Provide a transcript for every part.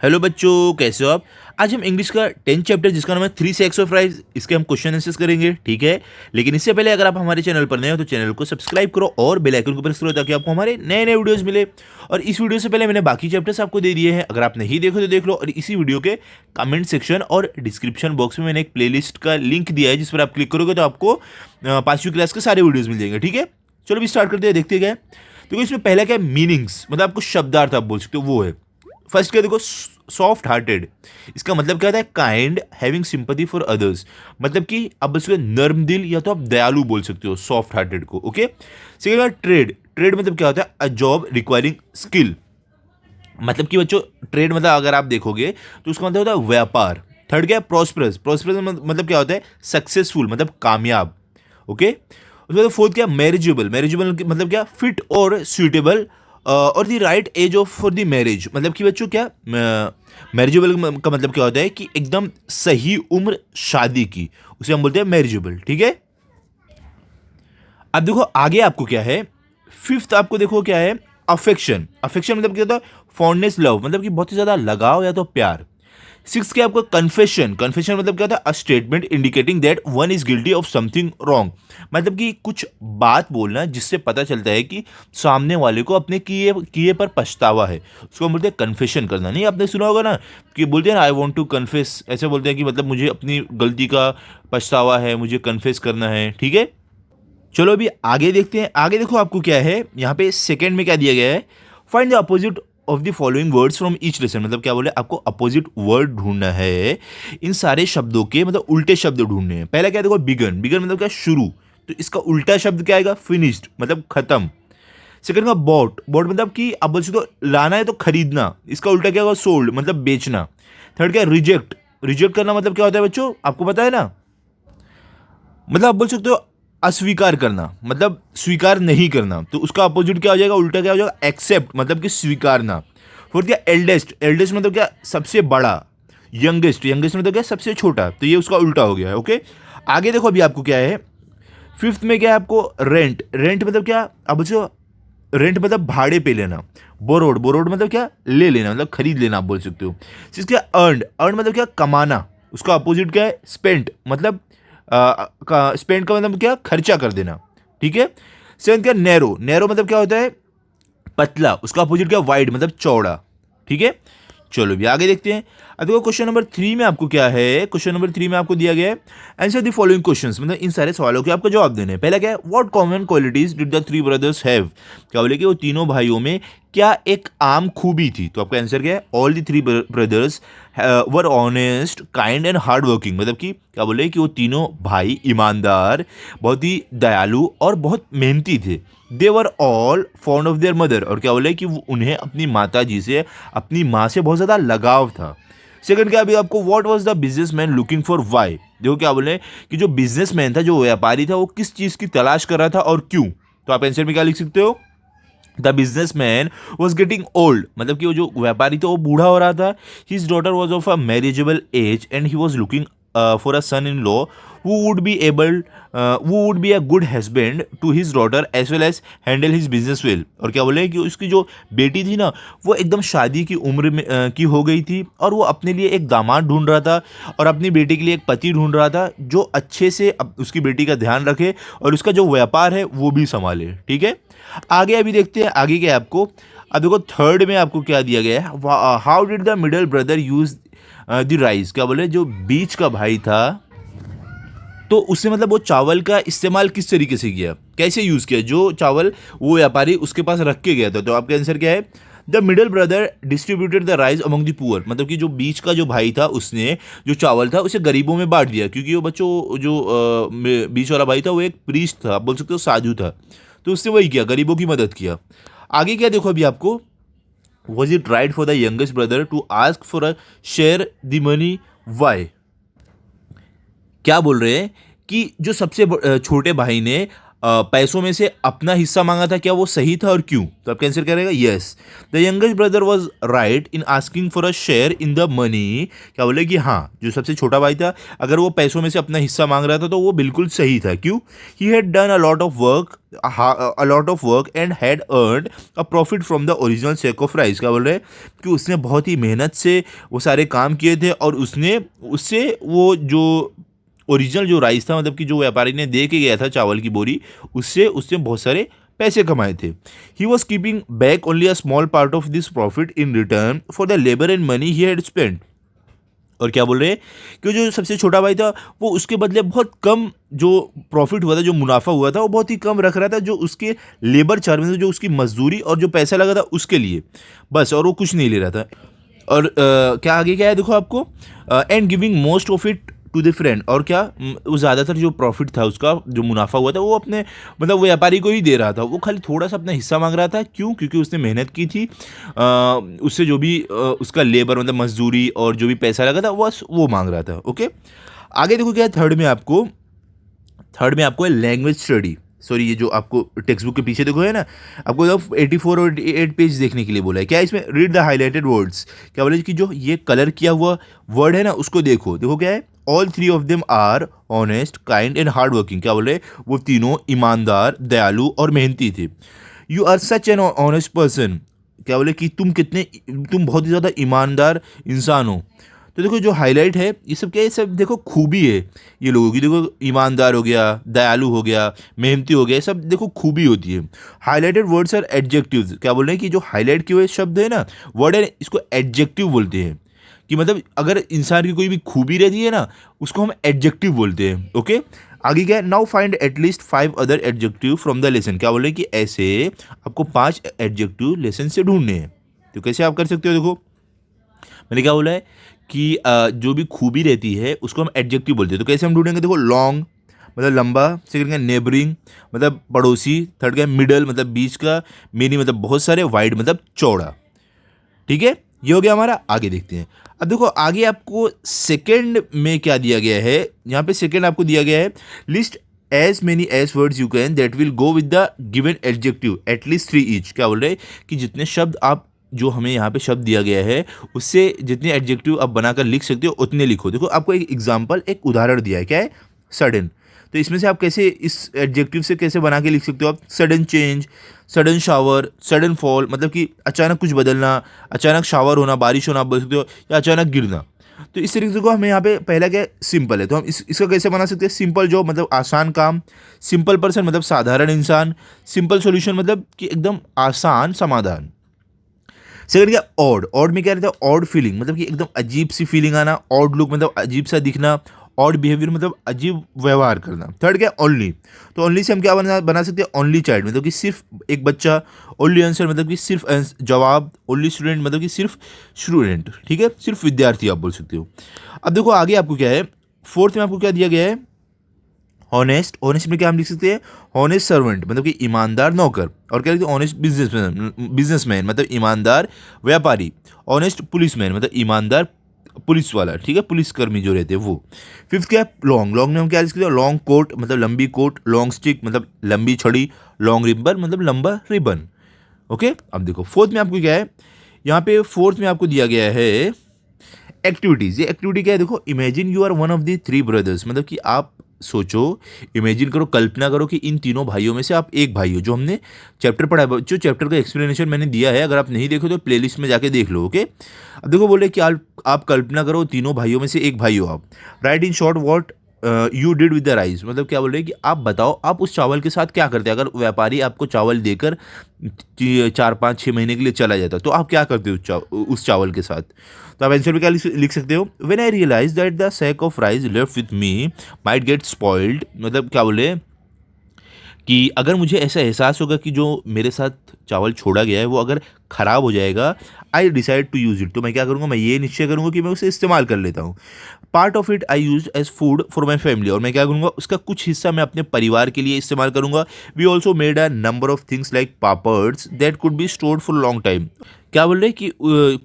Hello बच्चों, कैसे हो आप। आज हम इंग्लिश का 10th चैप्टर जिसका नाम है 3 से एक्सरसाइज इसके हम क्वेश्चन आंसर्स करेंगे, ठीक है। लेकिन इससे पहले अगर आप हमारे चैनल पर नए हो तो चैनल को सब्सक्राइब करो और बेल आइकन को प्रेस करो ताकि आपको हमारे नए नए वीडियोस मिले। और इस वीडियो से पहले मैंने बाकी चैप्टर्स आपको दे दिए हैं, अगर आप नहीं देखो तो देख लो। और इसी वीडियो के कमेंट सेक्शन और डिस्क्रिप्शन बॉक्स में मैंने एक प्लेलिस्ट का लिंक दिया है जिस पर आप क्लिक करोगे तो आपको 5वीं क्लास के सारे वीडियोज मिल जाएंगे, ठीक है। चलो भी स्टार्ट करते हैं, देखते गए। देखो इसमें पहला क्या है, मीनिंग्स, मतलब आपको शब्दार्थ आप बोल सकते हो, वो है। फर्स्ट क्या देखो, सॉफ्ट हार्टेड, इसका मतलब क्या होता है, kind, having sympathy for others, मतलब कि आप उसके नर्म दिल या तो आप दयालु बोल सकते हो सॉफ्ट हार्टेड को, ओके। सेकंड, ट्रेड, ट्रेड मतलब क्या होता है, अ जॉब रिक्वायरिंग स्किल, मतलब कि बच्चों ट्रेड मतलब अगर आप देखोगे तो उसका मतलब होता है व्यापार। थर्ड क्या है, प्रॉस्परस, प्रॉस्परस मतलब क्या होता है, सक्सेसफुल, मतलब कामयाब, ओके। उसके बाद फोर्थ क्या, मैरिजेबल, मैरिजेबल मतलब क्या, फिट और सुइटेबल और the right age of for the marriage, मतलब कि बच्चों क्या, मैरिजेबल का मतलब क्या होता है कि एकदम सही उम्र शादी की, उसे हम बोलते हैं मैरिजेबल, ठीक है। अब देखो आगे आपको क्या है, फिफ्थ आपको देखो क्या है, अफेक्शन, अफेक्शन मतलब क्या होता है, फॉन्डनेस, लव, मतलब कि बहुत ही ज्यादा लगाव या तो प्यार। सिक्स क्या आपको, कन्फेशन, कन्फेशन मतलब क्या होता है, a statement indicating that one is guilty of something wrong, मतलब कि कुछ बात बोलना जिससे पता चलता है कि सामने वाले को अपने किए किए पर पछतावा है, उसको हम बोलते हैं कन्फेशन करना। नहीं आपने सुना होगा ना कि बोलते हैं ना, आई वॉन्ट टू कन्फेस, ऐसे बोलते हैं कि मतलब मुझे अपनी गलती का पछतावा है, मुझे कन्फेस करना है, ठीक है। चलो अभी आगे देखते हैं। आगे देखो आपको क्या है, यहाँ पे सेकंड में क्या दिया गया है, find the opposite of the following words from each lesson, मतलब क्या बोले, आपको अपोजिट वर्ड ढूंढना है इन सारे शब्दों के, मतलब उल्टे शब्द ढूंढने हैं। पहला क्या देखो, बिगन, बिगन मतलब क्या, शुरू, तो इसका उल्टा शब्द क्या आएगा, फिनिश्ड, मतलब खत्म। सेकंड का बॉट, बॉट मतलब कि आप बोल सकते हो लाना है तो खरीदना, इसका उल्टा क्या होगा, सोल्ड, मतलब बेचना। थर्ड क्या, रिजेक्ट, रिजेक्ट करना मतलब क्या होता है बच्चों, आपको पता है ना, मतलब आप बोल सकते हो अस्वीकार करना, मतलब स्वीकार नहीं करना, तो उसका अपोजिट क्या हो जाएगा, उल्टा क्या हो जाएगा, एक्सेप्ट, मतलब कि स्वीकारना। फोर्थ क्या, एल्डेस्ट, एल्डेस्ट मतलब क्या, सबसे बड़ा। यंगेस्ट, यंगेस्ट मतलब क्या, सबसे छोटा, तो ये उसका उल्टा हो गया है, ओके। आगे देखो अभी आपको क्या है, फिफ्थ में क्या है आपको, रेंट, रेंट मतलब क्या, अब रेंट मतलब भाड़े पे लेना। बोरोड, बोरोड मतलब क्या, ले लेना, मतलब खरीद लेना आप बोल सकते हो। सिक्स क्या, अर्न, अर्न मतलब क्या, कमाना, उसका अपोजिट क्या है, स्पेंट, मतलब स्पेंड का मतलब क्या, खर्चा कर देना, ठीक है। सेवन क्या, नैरो, नैरो मतलब क्या होता है, पतला, उसका अपोजिट क्या, वाइड, मतलब चौड़ा, ठीक है। चलो भी आगे देखते हैं। अब देखो क्वेश्चन नंबर 3 में आपको क्या है, क्वेश्चन नंबर 3 में आपको दिया गया है, आंसर द फॉलोइंग क्वेश्चंस, मतलब इन सारे सवालों के आपको जवाब देने हैं। पहला क्या है, what common qualities did the three brothers have, क्या बोले कि वो तीनों भाइयों में क्या एक आम खूबी थी, तो आपका आंसर क्या है, all the three brothers were honest, kind and hard working, मतलब कि क्या बोले कि वो तीनों भाई ईमानदार, बहुत ही दयालु और बहुत मेहनती थे। They were all fond of their mother, और क्या बोले कि उन्हें अपनी माता जी से, अपनी माँ से बहुत ज़्यादा लगाव था। सेकंड क्या, अभी आपको what was the businessman looking for why, देखो क्या बोले कि जो बिजनेसमैन था, जो व्यापारी था, वो किस चीज़ की तलाश कर रहा था और क्यों, तो आप आंसर में क्या लिख सकते हो, the businessman was getting old, मतलब कि वो जो व्यापारी था वो बूढ़ा हो रहा था। His daughter was of a marriageable age and he was looking for a son in law who would be able who would be a good husband to his daughter as well as handle his business well, और क्या बोले कि उसकी जो बेटी थी ना, वो एकदम शादी की उम्र में की हो गई थी और वो अपने लिए एक दामाद ढूंढ रहा था और अपनी बेटी के लिए एक पति ढूंढ रहा था जो अच्छे से उसकी बेटी का ध्यान रखे और उसका जो व्यापार है वो भी संभाले, ठीक है। आगे अभी देखते हैं आगे क्या है आपको। अब देखो थर्ड में आपको क्या दिया गया है, how did the middle brother use the rice, क्या बोले जो बीच का भाई था तो उसने मतलब वो चावल का इस्तेमाल किस तरीके से किया, कैसे यूज़ किया, जो चावल वो व्यापारी उसके पास रख के गया था, तो आपका आंसर क्या है, the middle brother distributed the rice among the poor, मतलब कि जो बीच का जो भाई था उसने जो चावल था उसे गरीबों में बांट दिया, क्योंकि वो बच्चों जो बीच वाला भाई था वो एक प्रीस्ट था, आप बोल सकते हो साधु था, तो उसने वही किया, गरीबों की मदद किया। आगे क्या देखो अभी आपको, was it right for the youngest brother to ask for a share the money, why, क्या बोल रहे हैं कि जो सबसे छोटे भाई ने पैसों में से अपना हिस्सा मांगा था, क्या वो सही था और क्यों? तो आपका आंसर क्या रहेगा? Yes, the youngest brother was right in asking for a share in the money. क्या बोले कि हाँ, जो सबसे छोटा भाई था, अगर वो पैसों में से अपना हिस्सा मांग रहा था तो वो बिल्कुल सही था। क्यों? He had done a lot of work and had earned a profit from the original sake of rice. क्या बोल रहे हैं कि उसने बहुत ही मेहनत से वो सारे काम किए थे और उसने उससे वो जो ओरिजिनल जो राइस था, मतलब कि जो व्यापारी ने दे के गया था चावल की बोरी, उससे उसने बहुत सारे पैसे कमाए थे। He was keeping back only a small part of this profit in return for the labour and money he had spend. और क्या बोल रहे हैं कि जो सबसे छोटा भाई था वो उसके बदले बहुत कम जो प्रॉफिट हुआ था, जो मुनाफा हुआ था, वो बहुत ही कम रख रहा था, जो उसके लेबर चार्ज में जो उसकी मजदूरी और जो पैसा लगा था उसके लिए बस, और वो कुछ नहीं ले रहा था। और क्या आगे क्या है देखो आपको, and giving most of it to the friend. और क्या, वो ज़्यादातर जो प्रॉफिट था उसका, जो मुनाफा हुआ था, वो अपने मतलब वो व्यापारी को ही दे रहा था। वो खाली थोड़ा सा अपना हिस्सा मांग रहा था। क्यों? क्योंकि उसने मेहनत की थी, उससे जो भी उसका लेबर मतलब मजदूरी और जो भी पैसा लगा था बस वो मांग रहा था। ओके, आगे देखो क्या है थर्ड में आपको है लैंग्वेज स्टडी। सॉरी, ये जो आपको टेक्स्ट बुक के पीछे देखो है ना, आपको 84 और 88 पेज देखने के लिए बोला है। क्या इसमें? Read the highlighted words. क्या बोले कि जो ये कलर किया हुआ वर्ड है ना, उसको देखो। देखो क्या है, all three of them are honest, kind and hard working. क्या बोले? वो तीनों ईमानदार, दयालु और मेहनती थे। You are such an honest person. क्या बोले कि तुम बहुत ही ज़्यादा ईमानदार इंसान हो। तो देखो जो हाईलाइट है ये सब क्या है, सब देखो खूबी है ये लोगों की। देखो ईमानदार हो गया, दयालु हो गया, मेहनती हो गया, ये सब देखो खूबी होती है। Highlighted words are adjectives. क्या बोल रहे हैं कि जो हाईलाइट किए हुए शब्द है ना, वर्ड है, इसको एडजेक्टिव बोलते हैं। कि मतलब अगर इंसान की कोई भी खूबी रहती है ना, उसको हम एडजेक्टिव बोलते हैं। ओके, आगे क्या है, now find at least 5 other adjective from the lesson. क्या बोल रहे हैं कि ऐसे आपको 5 एडजेक्टिव लेसन से ढूंढने हैं। तो कैसे आप कर सकते हो? देखो मैंने क्या बोला है कि जो भी खूबी रहती है उसको हम एडजेक्टिव बोलते हैं। तो कैसे हम ढूंढेंगे? देखो, लॉन्ग मतलब लंबा, सेकंड क्या, नेबरिंग मतलब पड़ोसी, थर्ड क्या, मिडल मतलब बीच का, मेनी मतलब बहुत सारे, वाइड मतलब चौड़ा। ठीक है, ये हो गया हमारा। आगे देखते हैं। अब देखो आगे आपको सेकंड में क्या दिया गया है। यहाँ पे सेकंड आपको दिया गया है, list as many as words you can that will go with the given adjective at least 3 each. क्या बोल रहे हैं कि जितने शब्द आप, जो हमें यहाँ पे शब्द दिया गया है, उससे जितने एडजेक्टिव आप बनाकर लिख सकते हो उतने लिखो। देखो आपको एक एग्जांपल, एक उदाहरण दिया है। क्या है? सडन। तो इसमें से आप कैसे इस एडजेक्टिव से कैसे बना के लिख सकते हो आप? Sudden change, sudden shower, sudden fall मतलब कि अचानक कुछ बदलना, अचानक शावर होना, बारिश होना आप बोल सकते हो, या अचानक गिरना। तो इस तरीके से को हमें यहाँ पे पहला क्या है, सिंपल है। तो हम इसका कैसे बना सकते हैं? सिंपल जॉब मतलब आसान काम, सिंपल पर्सन मतलब साधारण इंसान, सिंपल सॉल्यूशन मतलब कि एकदम आसान समाधान। सेकंड क्या, ऑड में क्या रहता है? ऑड फीलिंग मतलब कि एकदम अजीब सी फीलिंग आना, ऑड लुक मतलब अजीब सा दिखना, ऑड बिहेवियर मतलब अजीब व्यवहार करना। थर्ड क्या, ओनली। तो ओनली से हम क्या बना सकते हैं? ओनली चाइल्ड मतलब कि सिर्फ एक बच्चा, ओनली आंसर मतलब कि सिर्फ जवाब, ओनली स्टूडेंट मतलब कि सिर्फ स्टूडेंट। ठीक है, सिर्फ विद्यार्थी आप बोल सकते हो। अब देखो आगे आपको क्या है, फोर्थ में आपको क्या दिया गया है? ऑनेस्ट। ऑनेस्ट में क्या हम लिख सकते हैं? ऑनेस्ट सर्वेंट मतलब कि ईमानदार नौकर। और क्या लिखते हैं? ऑनेस्ट बिजनेसमैन मतलब ईमानदार व्यापारी। ऑनेस्ट पुलिसमैन मतलब ईमानदार पुलिस वाला। ठीक है, पुलिसकर्मी जो रहते हैं वो। फिफ्थ क्या है? लॉन्ग। लॉन्ग में हम क्या लिख सकते हैं? लॉन्ग कोट मतलब लंबी कोट, लॉन्ग स्टिक मतलब लंबी छड़ी, लॉन्ग रिबन मतलब लंबा रिबन। ओके, अब देखो फोर्थ में आपको क्या है, यहाँ पे फोर्थ में आपको दिया गया है एक्टिविटीज। ये एक्टिविटी क्या है? देखो, imagine you are one of the 3 brothers मतलब कि आप सोचो, इमेजिन करो, कल्पना करो कि इन तीनों भाइयों में से आप एक भाई हो। जो हमने चैप्टर पढ़ा है, जो चैप्टर का एक्सप्लेनेशन मैंने दिया है, अगर आप नहीं देखो तो प्लेलिस्ट में जाके देख लो। ओके, अब देखो बोले कि आप कल्पना करो तीनों भाइयों में से एक भाई हो आप। Right in short what you did with the rice मतलब क्या बोल रहे हैं कि आप बताओ आप उस चावल के साथ क्या करते हैं। अगर व्यापारी आपको चावल देकर 4-5-6 महीने के लिए चला जाता तो आप क्या करते हो उस चावल के साथ? तो आप आंसर में क्या लिख सकते हो? When I realize that the sack of rice left with me might get spoiled मतलब क्या बोले कि अगर मुझे ऐसा एहसास होगा कि जो मेरे साथ चावल छोड़ा गया है वो अगर ख़राब हो जाएगा, I decide to use it, तो मैं क्या करूँगा, मैं ये निश्चय करूँगा कि मैं उसे इस्तेमाल कर लेता हूँ। Part of it I use as food for my family, और मैं क्या करूँगा, उसका कुछ हिस्सा मैं अपने परिवार के लिए इस्तेमाल करूँगा। We also made a number of things like papads that could be stored for long time. क्या बोल रहे हैं कि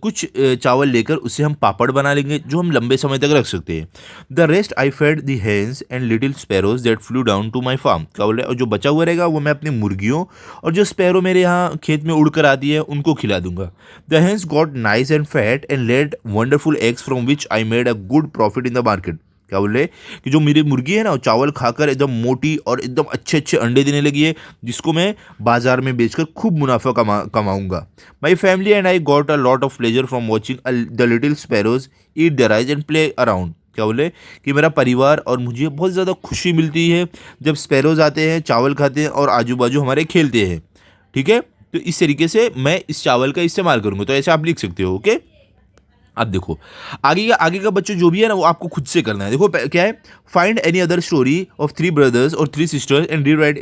कुछ चावल लेकर उससे हम पापड़ बना लेंगे जो हम लंबे समय तक रख सकते हैं। The rest I fed the hens and little sparrows that flew down to my farm. क्या बोल रहे हैं, और जो बचा हुआ रहेगा वो मैं अपनी मुर्गियों और जो स्पैरो मेरे यहाँ खेत में उड़कर आती है उनको खिला दूंगा। The hens got nice and fat and laid wonderful eggs from which I made a good profit in the market. क्या बोल रहे कि जो मेरी मुर्गी है ना, वो चावल खाकर एकदम मोटी और एकदम अच्छे अच्छे अंडे देने लगी है, जिसको मैं बाजार में बेचकर खूब मुनाफा कमाऊंगा। My family and I got a lot of pleasure from watching the little sparrows eat the rice and play around. क्या बोले कि मेरा परिवार और मुझे बहुत ज़्यादा खुशी मिलती है जब स्पैरोज आते हैं, चावल खाते हैं और आजू बाजू हमारे खेलते हैं। ठीक है, तो इस तरीके से मैं इस चावल का इस्तेमाल करूँगा, तो ऐसे आप लिख सकते हो। ओके, अब देखो आगे का बच्चों जो भी है ना, वो आपको खुद से करना है। देखो क्या है, find any other story of 3 brothers और 3 sisters and rewrite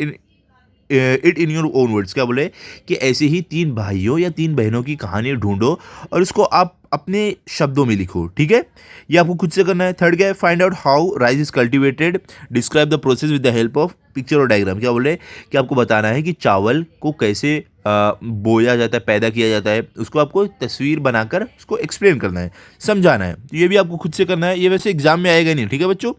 it in your own words. क्या बोले कि ऐसे ही 3 भाइयों या 3 बहनों की कहानी ढूंढो और उसको आप अपने शब्दों में लिखो। ठीक है, ये आपको खुद से करना है। थर्ड क्या है, find out how rice is cultivated, describe the process with the help of picture और डायग्राम। क्या बोले कि आपको बताना है कि चावल को कैसे बोया जाता है, पैदा किया जाता है, उसको आपको तस्वीर बनाकर उसको एक्सप्लेन करना है, समझाना है। तो ये भी आपको खुद से करना है। ये वैसे एग्जाम में आएगा नहीं, ठीक है बच्चों।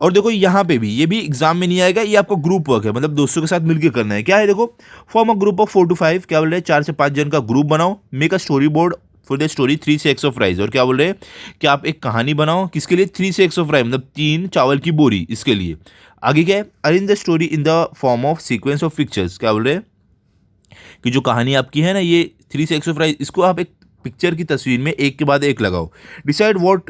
और देखो यहाँ पे भी, ये भी एग्जाम में नहीं आएगा, ये आपको ग्रुप वर्क है, मतलब दोस्तों के साथ मिलकर करना है। क्या है, देखो, form a group of 4 to 5। क्या बोल रहे हैं, 4 से 5 जन का ग्रुप बनाओ। Make a story board for the story 3 sacks of rice. और क्या बोल रहे हैं कि आप एक कहानी बनाओ, किसके लिए, 3 sacks ऑफ राइस, मतलब 3 चावल की बोरी, इसके लिए। आगे क्या है, arrange the story in the form of sequence of pictures. क्या बोल रहे हैं कि जो कहानी आपकी है ना, ये 3 sacks ऑफ राइस, इसको आप एक पिक्चर की तस्वीर में एक के बाद एक लगाओ। Decide what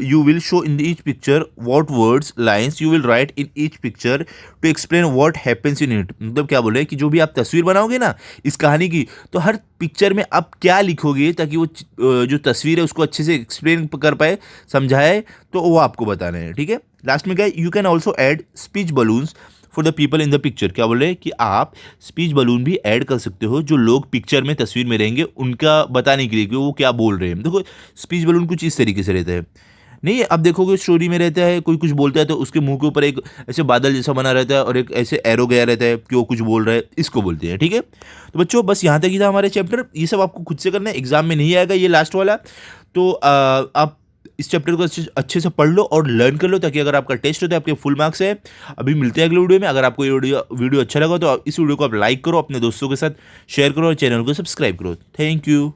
you will show in each picture, what words lines you will write in each picture to explain what happens in it. मतलब क्या बोले कि जो भी आप तस्वीर बनाओगे ना इस कहानी की, तो हर पिक्चर में आप क्या लिखोगे ताकि वो जो तस्वीर है उसको अच्छे से एक्सप्लेन कर पाए, समझाए, तो वो आपको बताना है। ठीक है, लास्ट में क्या है, you can also add speech balloons for the people in the picture. क्या बोल रहे हैं कि आप स्पीच बलून भी ऐड कर सकते हो, जो लोग पिक्चर में तस्वीर में रहेंगे उनका बताने के लिए कि वो क्या बोल रहे हैं। देखो स्पीच बलून कुछ इस तरीके से रहता है, नहीं अब देखोगे स्टोरी में रहता है, कोई कुछ बोलता है तो उसके मुंह के ऊपर एक ऐसे बादल जैसा बना रहता है और एक ऐसे एरो गया रहता है कि वो कुछ बोल रहा है, इसको बोलते हैं। ठीक है, तो बच्चों बस यहाँ तक ही था हमारे चैप्टर। ये सब आपको खुद से करना है, एग्जाम में नहीं आएगा ये लास्ट वाला। तो आप इस चैप्टर को अच्छे से पढ़ लो और लर्न कर लो, ताकि अगर आपका टेस्ट हो तो आपके फुल मार्क्स है। अभी मिलते हैं अगले वीडियो में। अगर आपको ये वीडियो अच्छा लगा तो इस वीडियो को आप लाइक करो, अपने दोस्तों के साथ शेयर करो और चैनल को सब्सक्राइब करो। Thank you.